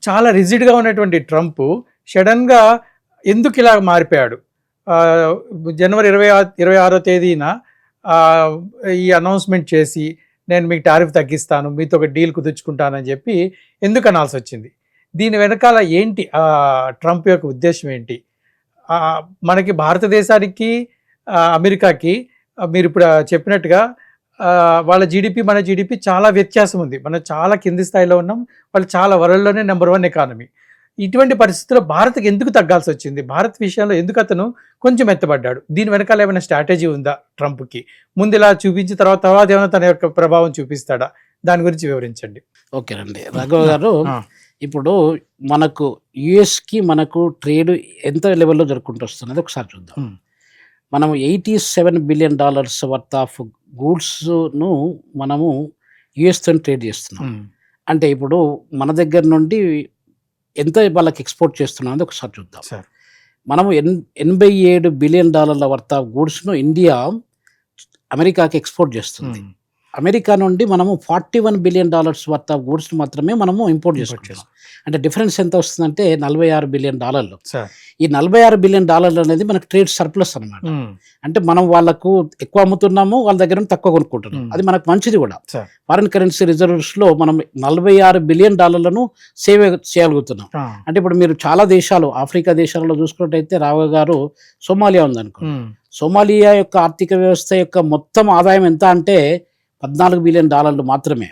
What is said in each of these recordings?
చాలా రిజిడ్గా ఉన్నటువంటి ట్రంప్ సడన్గా ఎందుకు ఇలా మారిపోయాడు? జనవరి 26వ తేదీన ఈ అనౌన్స్మెంట్ చేసి నేను మీకు టారిఫ్ తగ్గిస్తాను, మీతో ఒక డీల్ కుదుర్చుకుంటానని చెప్పి ఎందుకు అనాల్సి వచ్చింది? దీని వెనకాల ఏంటి ట్రంప్ యొక్క ఉద్దేశం ఏంటి? మనకి భారతదేశానికి అమెరికాకి మీరు ఇప్పుడు చెప్పినట్టుగా వాళ్ళ జీడిపి మన జీడిపి చాలా వ్యత్యాసం ఉంది. మనం చాలా కింది స్థాయిలో ఉన్నాం, వాళ్ళు చాలా వరల్డ్లోనే నెంబర్ 1 ఎకానమీ. ఇటువంటి పరిస్థితుల్లో భారత్కి ఎందుకు తగ్గాల్సి వచ్చింది? భారత్ విషయంలో ఎందుకు అతను కొంచెం ఎత్తబడ్డాడు? దీని వెనకాల ఏమైనా స్ట్రాటజీ ఉందా ట్రంప్కి? ముందు ఇలా చూపించిన తర్వాత ఏమైనా తన యొక్క ప్రభావం చూపిస్తాడా? దాని గురించి వివరించండి. ఓకేనండి రాఘవ గారు. ఇప్పుడు మనకు యుఎస్కి మనకు ట్రేడ్ ఎంత లెవెల్లో జరుపుకుంటూ వస్తున్నది ఒకసారి చూద్దాం. మనం $87 బిలియన్ వర్త్ ఆఫ్ గూడ్స్ను మనము యుఎస్తో ట్రేడ్ చేస్తున్నాం. అంటే ఇప్పుడు మన దగ్గర నుండి ఎంత వాళ్ళకి ఎక్స్పోర్ట్ చేస్తున్నాం అనేది ఒకసారి చూద్దాం. మనము $87 బిలియన్ వర్త్ ఆఫ్ గూడ్స్ను ఇండియా అమెరికాకి ఎక్స్పోర్ట్ చేస్తుంది. అమెరికా నుండి మనము $41 బిలియన్ వర్త్ ఆఫ్ గూడ్స్ మాత్రమే మనము ఇంపోర్ట్ చేసుకుంటున్నాం. అంటే డిఫరెన్స్ ఎంత వస్తుందంటే $46 బిలియన్. ఈ $46 బిలియన్ అనేది మనకు ట్రేడ్ సర్ప్లస్ అనమాట. అంటే మనం వాళ్ళకు ఎక్కువ అమ్ముతున్నాము, వాళ్ళ దగ్గర తక్కువ కొనుక్కుంటున్నాం. అది మనకు మంచిది కూడా. ఫారిన్ కరెన్సీ రిజర్వ్స్ లో మనం $46 బిలియన్ సేవ్ చేయగలుగుతున్నాం. అంటే ఇప్పుడు మీరు చాలా దేశాలు, ఆఫ్రికా దేశాలలో చూసుకున్నట్టయితే రావు గారు, సోమాలియా ఉందనుకో. సోమాలియా యొక్క ఆర్థిక వ్యవస్థ యొక్క మొత్తం ఆదాయం ఎంత అంటే $14 బిలియన్ మాత్రమే.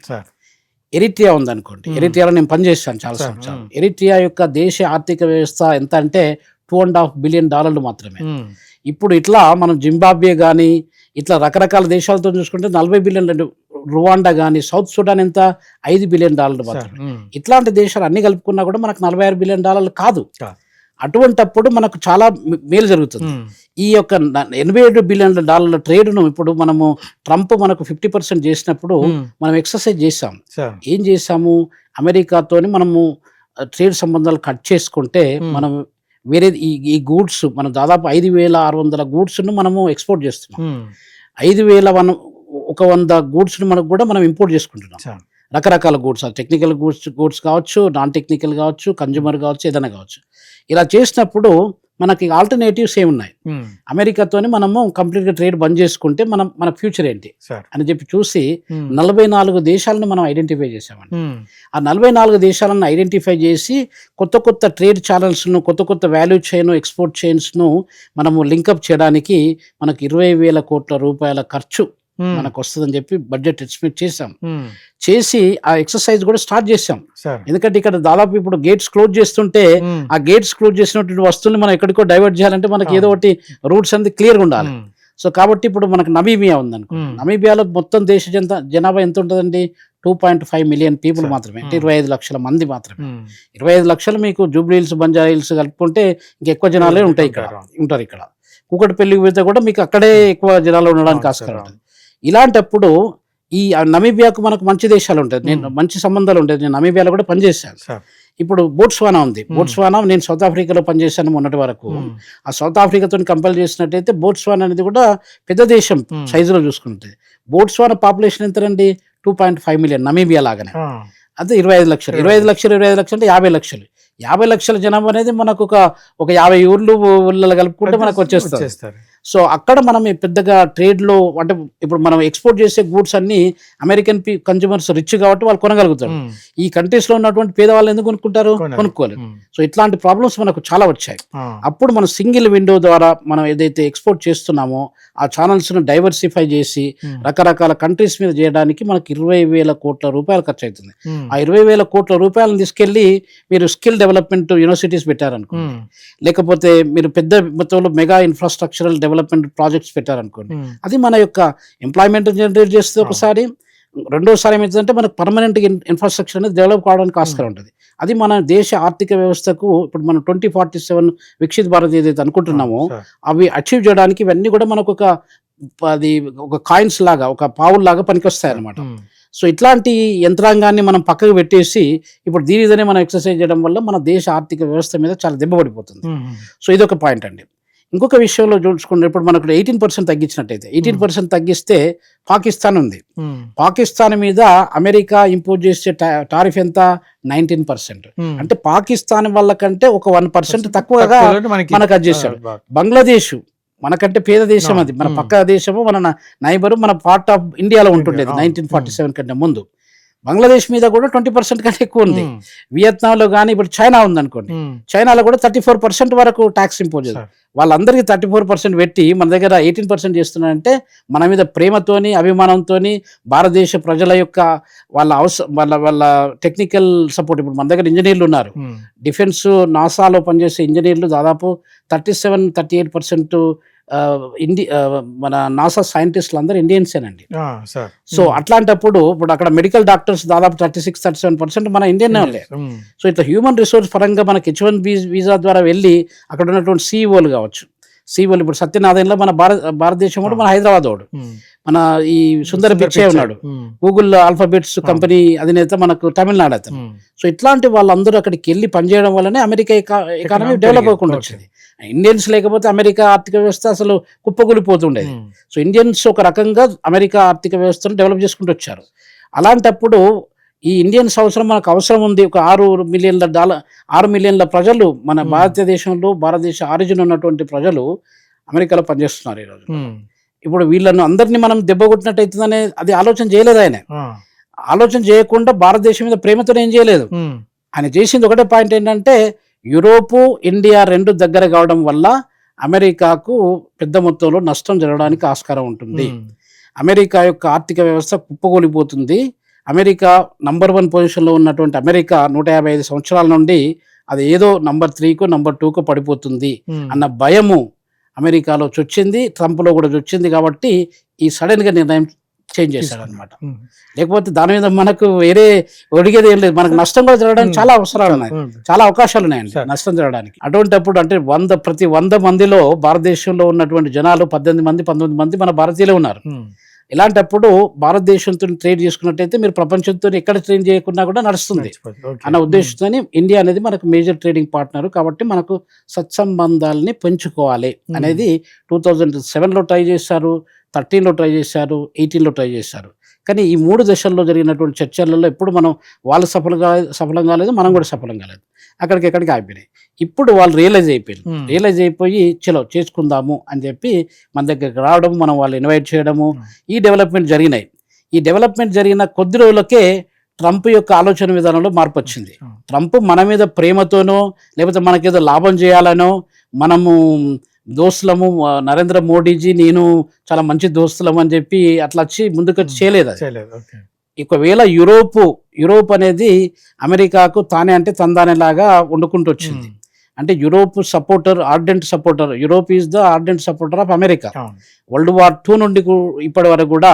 ఎరిట్రియా ఉందనుకోండి, ఎరిట్రియాలో నేను పనిచేస్తాను చాలా సంవత్సరాలు. ఎరిట్రియా యొక్క దేశ ఆర్థిక వ్యవస్థ ఎంత అంటే $2.5 బిలియన్ మాత్రమే. ఇప్పుడు ఇట్లా మనం జింబాబ్వే కానీ ఇట్లా రకరకాల దేశాలతో చూసుకుంటే 40 బిలియన్. రువాండా కానీ, సౌత్ సుడాన్ ఎంత $5 బిలియన్ మాత్రమే. ఇట్లాంటి దేశాలు అన్ని కలుపుకున్నా కూడా మనకు $46 బిలియన్ కాదు. అటువంటప్పుడు మనకు చాలా మేలు జరుగుతుంది. ఈ యొక్క $87 బిలియన్ ట్రేడ్ను ఇప్పుడు మనము ట్రంప్ మనకు 50% చేసినప్పుడు మనం ఎక్సర్సైజ్ చేసాం. ఏం చేసాము? అమెరికాతోని మనము ట్రేడ్ సంబంధాలు కట్ చేసుకుంటే మనం వేరే ఈ గూడ్స్ మనం దాదాపు 5,600 గూడ్స్ను మనము ఎక్స్పోర్ట్ చేస్తున్నాం. 5,100 గూడ్స్ను మనకు కూడా మనం ఇంపోర్ట్ చేసుకుంటున్నాం. రకరకాల గూడ్స్, టెక్నికల్ గూడ్స్ కావచ్చు, నాన్ టెక్నికల్ కావచ్చు, కన్జ్యూమర్ కావచ్చు, ఏదైనా కావచ్చు. ఇలా చేసినప్పుడు మనకి ఆల్టర్నేటివ్స్ ఏమున్నాయి? అమెరికాతోని మనము కంప్లీట్గా ట్రేడ్ బంద్ చేసుకుంటే మన ఫ్యూచర్ ఏంటి అని చెప్పి చూసి 44 దేశాలను మనం ఐడెంటిఫై చేసామండి. ఆ 44 దేశాలను ఐడెంటిఫై చేసి కొత్త ట్రేడ్ ఛానల్స్ను, కొత్త వాల్యూ చైన్, ఎక్స్పోర్ట్ చైన్స్ను మనము లింకప్ చేయడానికి మనకు 20,000 కోట్ల రూపాయల ఖర్చు మనకు వస్తుందని చెప్పి బడ్జెట్ ఎస్టిమేట్ చేసాం. చేసి ఆ ఎక్సర్సైజ్ కూడా స్టార్ట్ చేసాం. ఎందుకంటే ఇక్కడ దాదాపు ఇప్పుడు గేట్స్ క్లోజ్ చేస్తుంటే ఆ గేట్స్ క్లోజ్ చేసినటువంటి వస్తువుల్ని మనం ఎక్కడికో డైవర్ట్ చేయాలంటే మనకి ఏదో ఒకటి రూట్స్ అనేది క్లియర్గా ఉండాలి. సో కాబట్టి ఇప్పుడు మనకు నమీబియా ఉందనుకో. నమీబియాలో మొత్తం దేశ జనాభా ఎంత ఉంటుందండి? 2.5 మిలియన్ పీపుల్ మాత్రమే. అంటే 25 లక్షల మంది మాత్రమే. 25 లక్షలు మీకు జూబ్లీ హిల్స్, బంజారా హిల్స్ కలుపుకుంటే ఇంకెక్కువ జనాలే ఉంటారు ఇక్కడ. కూకట్పల్లికి వెళ్తే కూడా మీకు అక్కడే ఎక్కువ జనాలు ఉండడానికి ఆస్కారం ఉంటుంది. ఇలాంటప్పుడు ఈ నమీబియాకు మనకు మంచి దేశాలు ఉంటాయి, నేను మంచి సంబంధాలు ఉంటాయి. నేను నమీబియాలో కూడా పనిచేశాను. ఇప్పుడు బోట్స్వానా ఉంది. బోట్స్వానా నేను సౌత్ ఆఫ్రికాలో పనిచేశాను మొన్నటి వరకు. ఆ సౌత్ ఆఫ్రికాతో కంపేర్ చేసినట్టయితే బోట్స్వానా అనేది కూడా పెద్ద దేశం సైజులో చూసుకుంటే. బోట్స్వానా పాపులేషన్ ఎంతనండి? 2.5 మిలియన్. నమీబియా లాగానే. అదే 25 లక్షలు అంటే 50 లక్షలు. 50 లక్షల జనాభా అనేది మనకు ఒక 50 ఊళ్ళలో కలుపుకుంటే మనకు వచ్చేస్తారు. సో అక్కడ మనం పెద్దగా ట్రేడ్లో అంటే ఇప్పుడు మనం ఎక్స్పోర్ట్ చేసే గూడ్స్ అన్ని అమెరికన్ కన్జ్యూమర్స్ రిచ్ కాబట్టి వాళ్ళు కొనగలుగుతారు. ఈ కంట్రీస్లో ఉన్నటువంటి పేదవాళ్ళు ఎందుకు కొనుక్కోలేదు. సో ఇట్లాంటి ప్రాబ్లమ్స్ మనకు చాలా వచ్చాయి. అప్పుడు మనం సింగిల్ విండో ద్వారా మనం ఏదైతే ఎక్స్పోర్ట్ చేస్తున్నామో ఆ ఛానల్స్ను డైవర్సిఫై చేసి రకరకాల కంట్రీస్ మీద చేయడానికి మనకు 20,000 కోట్ల రూపాయలు ఖర్చు అవుతుంది. ఆ 20,000 కోట్ల రూపాయలను తీసుకెళ్లి మీరు స్కిల్ డెవలప్మెంట్ యూనివర్సిటీస్ పెట్టారనుకోండి, లేకపోతే మీరు పెద్ద మొత్తంలో మెగా ఇన్ఫ్రాస్ట్రక్చరల్ డెవలప్మెంట్ ప్రాజెక్ట్స్ పెట్టారనుకోండి, అది మన యొక్క ఎంప్లాయ్మెంట్ జనరేట్ చేస్తే ఒకసారి. రెండోసారి ఏమవుతుందంటే మనకు పర్మనెంట్ ఇన్ఫ్రాస్ట్రక్చర్ అనేది డెవలప్ కావడానికి ఆస్కారం ఉంటుంది. అది మన దేశ ఆర్థిక వ్యవస్థకు ఇప్పుడు మనం 2047 వికసిత్ భారత్ ఏదైతే అనుకుంటున్నామో అవి అచీవ్ చేయడానికి ఇవన్నీ కూడా మనకు ఒక కాయిన్స్ లాగా, ఒక పావుల్లాగా పనికొస్తాయి అన్నమాట. సో ఇట్లాంటి యంత్రాంగాన్ని మనం పక్కకు పెట్టేసి ఇప్పుడు దీనిదనే మనం ఎక్సర్సైజ్ చేయడం వల్ల మన దేశ ఆర్థిక వ్యవస్థ మీద చాలా దెబ్బ పడిపోతుంది. సో ఇదొక పాయింట్ అండి. ఇంకొక విషయంలో చూసుకుంటే ఇప్పుడు మనకు 18% తగ్గించినట్టయితే 18% తగ్గిస్తే పాకిస్తాన్ ఉంది. పాకిస్తాన్ మీద అమెరికా ఇంపోజ్ చేసే టారిఫ్ ఎంత 19%. అంటే పాకిస్తాన్ వాళ్ళ కంటే ఒక 1% తక్కువగా మనకు అది చేశాడు. బంగ్లాదేశ్ మనకంటే పేద దేశం, అది మన పక్క దేశము, మన నైబరు, మన పార్ట్ ఆఫ్ ఇండియాలో ఉంటుండేది 1947 కంటే ముందు. బంగ్లాదేశ్ మీద కూడా 20% కంటే ఎక్కువ ఉంది. వియత్నాంలో కానీ ఇప్పుడు చైనా ఉందనుకోండి, చైనాలో కూడా 34% వరకు ట్యాక్స్ ఇంపోజ్ చేస్తారు. వాళ్ళందరికీ 34% పెట్టి మన దగ్గర 18% చేస్తున్నారంటే మన మీద ప్రేమతోని అభిమానంతోని భారతదేశ ప్రజల యొక్క వాళ్ళ వాళ్ళ టెక్నికల్ సపోర్ట్. ఇప్పుడు మన దగ్గర ఇంజనీర్లు ఉన్నారు, డిఫెన్స్ నాసాలో పనిచేసే ఇంజనీర్లు దాదాపు 37-38% మన నాసా సైంటిస్టులు అందరూ ఇండియన్సేనండి. సో అట్లాంటప్పుడు ఇప్పుడు అక్కడ మెడికల్ డాక్టర్స్ దాదాపు 36-37% మన ఇండియన్ వాళ్ళే. సో ఇట్లా హ్యూమన్ రిసోర్స్ పరంగా మనకి H1B వీసా ద్వారా వెళ్ళి అక్కడ ఉన్నటువంటి CEO కావచ్చు, CEO ఇప్పుడు సత్యనారాయణలో మన భారతదేశం కూడా, మన హైదరాబాద్ వాడు, మన ఈ సుందర పిచ్చే ఉన్నాడు, గూగుల్ ఆల్ఫాబెట్స్ కంపెనీ అధినేత, మనకు తమిళనాడు అతను. సో ఇట్లాంటి వాళ్ళందరూ అక్కడికి వెళ్ళి పనిచేయడం వల్లనే అమెరికా ఎకానమీ డెవలప్ అవ్వకుండా వచ్చింది. ఇండియన్స్ లేకపోతే అమెరికా ఆర్థిక వ్యవస్థ అసలు కుప్పకూలిపోతుండేది. సో ఇండియన్స్ ఒక రకంగా అమెరికా ఆర్థిక వ్యవస్థను డెవలప్ చేసుకుంటూ వచ్చారు. అలాంటప్పుడు ఈ ఇండియన్స్ మనకు అవసరం ఉంది. ఒక 6 మిలియన్ల ప్రజలు మన భారతదేశంలో, భారతదేశ ఆరిజిన్ ఉన్నటువంటి ప్రజలు అమెరికాలో పనిచేస్తున్నారు ఈరోజు. ఇప్పుడు వీళ్ళను అందరినీ మనం దెబ్బ కొట్టినట్టయితుందనే అది ఆలోచన చేయలేదు ఆయన. ఆలోచన చేయకుండా భారతదేశం మీద ప్రేమతో ఏం చేయలేదు. ఆయన చేసింది ఒకటే పాయింట్ ఏంటంటే, యూరోపు ఇండియా 2 దగ్గర కావడం వల్ల అమెరికాకు పెద్ద మొత్తంలో నష్టం జరగడానికి ఆస్కారం ఉంటుంది. అమెరికా యొక్క ఆర్థిక వ్యవస్థ కుప్పకూలిపోతుంది. అమెరికా నంబర్ 1 పొజిషన్లో ఉన్నటువంటి అమెరికా 155 సంవత్సరాల నుండి అది ఏదో నంబర్ 3కో నంబర్ 2కో పడిపోతుంది అన్న భయము అమెరికాలో చొచ్చింది, ట్రంప్లో కూడా చొచ్చింది. కాబట్టి ఈ సడన్గా నిర్ణయం చేంజ్ చేశాడు అనమాట. లేకపోతే దాని మీద మనకు వేరే ఒడిగేది ఏం లేదు. మనకు నష్టం కూడా జరగడానికి చాలా అవసరాలు ఉన్నాయి, చాలా అవకాశాలు ఉన్నాయండి నష్టం జరగడానికి. అటువంటిప్పుడు అంటే ప్రతి 100 మందిలో భారతదేశంలో ఉన్నటువంటి జనాలు 19 మంది మన భారతీయులే ఉన్నారు. ఇలాంటప్పుడు భారతదేశంతో ట్రేడ్ చేసుకున్నట్టయితే మీరు ప్రపంచంతో ఎక్కడ ట్రేడ్ చేయకుండా కూడా నడుస్తుంది అన్న ఉద్దేశంతో ఇండియా అనేది మనకు మేజర్ ట్రేడింగ్ పార్ట్నర్. కాబట్టి మనకు సత్సంబంధాలని పెంచుకోవాలి అనేది 2007లో ట్రై చేశారు, 13లో ట్రై చేశారు, 18లో ట్రై చేశారు. కానీ ఈ 3 దశల్లో జరిగినటువంటి చర్చలలో ఎప్పుడు మనం వాళ్ళు సఫలం కాలేదు, మనం కూడా సఫలం కాలేదు, అక్కడికి ఆగిపోయినాయి. ఇప్పుడు వాళ్ళు రియలైజ్ అయిపోయి చలో చేసుకుందాము అని చెప్పి మన దగ్గరికి రావడం, మనం వాళ్ళు ఇన్వైట్ చేయడము, ఈ డెవలప్మెంట్ జరిగినాయి. ఈ డెవలప్మెంట్ జరిగిన కొద్ది రోజులకే ట్రంప్ యొక్క ఆలోచన విధానంలో మార్పు వచ్చింది. ట్రంప్ మన మీద ప్రేమతోనో లేకపోతే మనకేదో లాభం చేయాలనో, మనము దోస్తులము, నరేంద్ర మోడీజీ నేను చాలా మంచి దోస్తులం అని చెప్పి అట్లా వచ్చి ముందుకు చేయలేదు. ఒకవేళ యూరోప్ అనేది అమెరికాకు తానే అంటే తందానేలాగా వండుకుంటూ వచ్చింది. అంటే Europe ardent supporter, Europe is the ardent supporter of America. World War II నుండి ఇప్పటి వరకు కూడా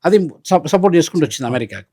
అది సపోర్ట్ చేసుకుంటూ వచ్చింది అమెరికాకు.